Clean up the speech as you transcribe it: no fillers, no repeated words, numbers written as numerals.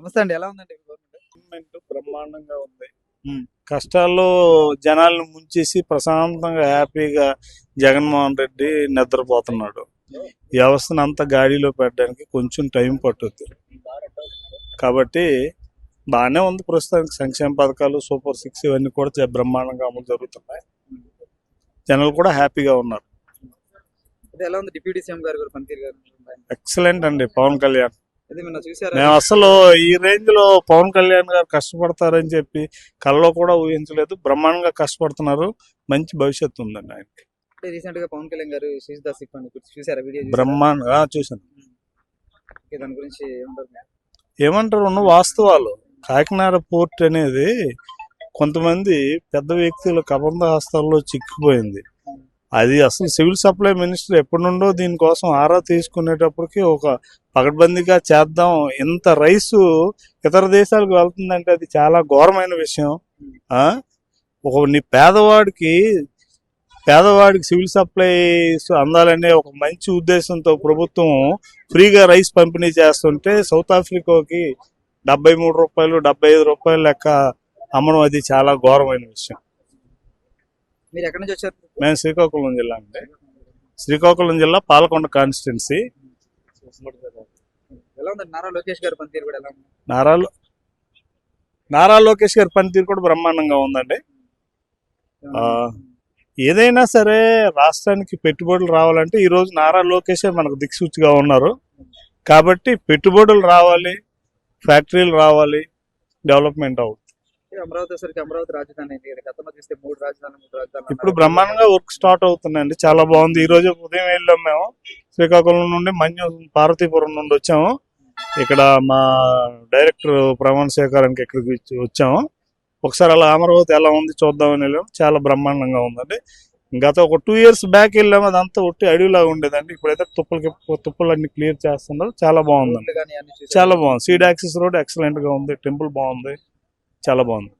నమస్తే అండి. ఎలా ఉందండి గవర్నమెంట్? గవర్నమెంట్ బ్రహ్మాండంగా ఉంది. హ్మ్. కష్టాల్లో జనాలను ముంచేసి ప్రశాంతంగా హ్యాపీగా జగన్మోహన్ రెడ్డి నిద్రపోతున్నాడు. వ్యవస్థను అంతా గాడిలో పెట్టడానికి కొంచెం టైం పట్టుద్ది. కాబట్టి బాగానే ఉంది ప్రస్తుతానికి. సంక్షేమ పథకాలు, సూపర్ సిక్స్ ఇవన్నీ కూడా బ్రహ్మాండంగా అమలు జరుగుతున్నాయి. జనాలు కూడా హ్యాపీగా ఉన్నారు. అయితే ఎలా ఉంది డిప్యూటీ సీఎం గారు కూడా పనితీరు గారు? ఎక్సలెంట్ అండి పవన్ కళ్యాణ్. అయితే నిన్న చూసారా? మేము అసలు ఈ రేంజ్ లో పవన్ కళ్యాణ్ గారు కష్టపడతారని చెప్పి కల్లో కూడా ఊహించలేదు. బ్రహ్మాండంగా కష్టపడుతున్నారు. మంచి భవిష్యత్తు ఉందండి ఆయనకి. అంటే రీసెంట్ గా పవన్ కళ్యాణ్ గారు శీష్ దాస్ అని చూసారా వీడియో? బ్రహ్మాండంగా చూసాను. దాని గురించి ఏమంటారు? ఏమంటారు, ఉన్న వాస్తవాలు. కాకినాడ పోర్ట్ అనేది కొంతమంది పెద్ద వ్యక్తుల కబంధ హస్తాల్లో చిక్కిపోయింది. అది అసలు సివిల్ సప్లై మినిస్టర్ ఎప్పటి నుండో దీనికోసం ఆరా తీసుకునేటప్పటికి ఒక పకడ్బందీగా చేద్దాం. ఇంత రైసు ఇతర దేశాలకు వెళ్తుందంటే అది చాలా ఘోరమైన విషయం. ఒక పేదవాడికి సివిల్ సప్లైస్ అందాలనే ఒక మంచి ఉద్దేశంతో ప్రభుత్వం ఫ్రీగా రైస్ పంపిణీ చేస్తుంటే సౌత్ ఆఫ్రికాకి 73 రూపాయలు 75 రూపాయలు లెక్క అమ్మడం అది చాలా ఘోరమైన విషయం. మీరు ఎక్కడి నుంచి వచ్చారు? మేము శ్రీకాకుళం జిల్లా అండి. శ్రీకాకుళం జిల్లా పాలకొండ కాన్స్టిట్యున్సీ. ఎలా ఉంది నారా లోకేష్ గారి పనితీరు కూడా ఎలా ఉంది? నారా లోకేష్ గారి పనితీరు కూడా బ్రహ్మాండంగా ఉందండి. ఏదైనా సరే రాష్ట్రానికి పెట్టుబడులు రావాలంటే ఈ రోజు నారా లోకేష్ మనకు దిక్సూచిగా ఉన్నారు. కాబట్టి పెట్టుబడులు రావాలి, ఫ్యాక్టరీలు రావాలి, డెవలప్మెంట్ అవుతుంది. అమరావతి సరికి అమరావతి రాజధాని గతంలో చూస్తే 3 రాజధానులు ఇప్పుడు బ్రహ్మాండంగా వర్క్ స్టార్ట్ అవుతుందండి. చాలా బాగుంది. ఈ రోజు ఉదయం వెళ్ళాం మేము. శ్రీకాకుళం నుండి పార్వతీపురం నుండి వచ్చాము. ఇక్కడ మా డైరెక్టర్ ప్రమాణ స్వీకారానికి ఇక్కడికి వచ్చాము. ఒకసారి అలా అమరావతి ఎలా ఉంది చూద్దామని వెళ్ళాము. చాలా బ్రహ్మాండంగా ఉందండి. గత ఒక 2 years బ్యాక్ వెళ్ళాము. అదంతా ఒట్టి అడవిలాగా ఉండేదండి. ఇప్పుడైతే తుప్పలన్నీ క్లియర్ చేస్తున్నారు. చాలా బాగుందండి. చాలా బాగుంది. సీడ్ యాక్సెస్ రోడ్ ఎక్సలెంట్ గా ఉంది. టెంపుల్ బాగుంది. చాలా బాగుంది.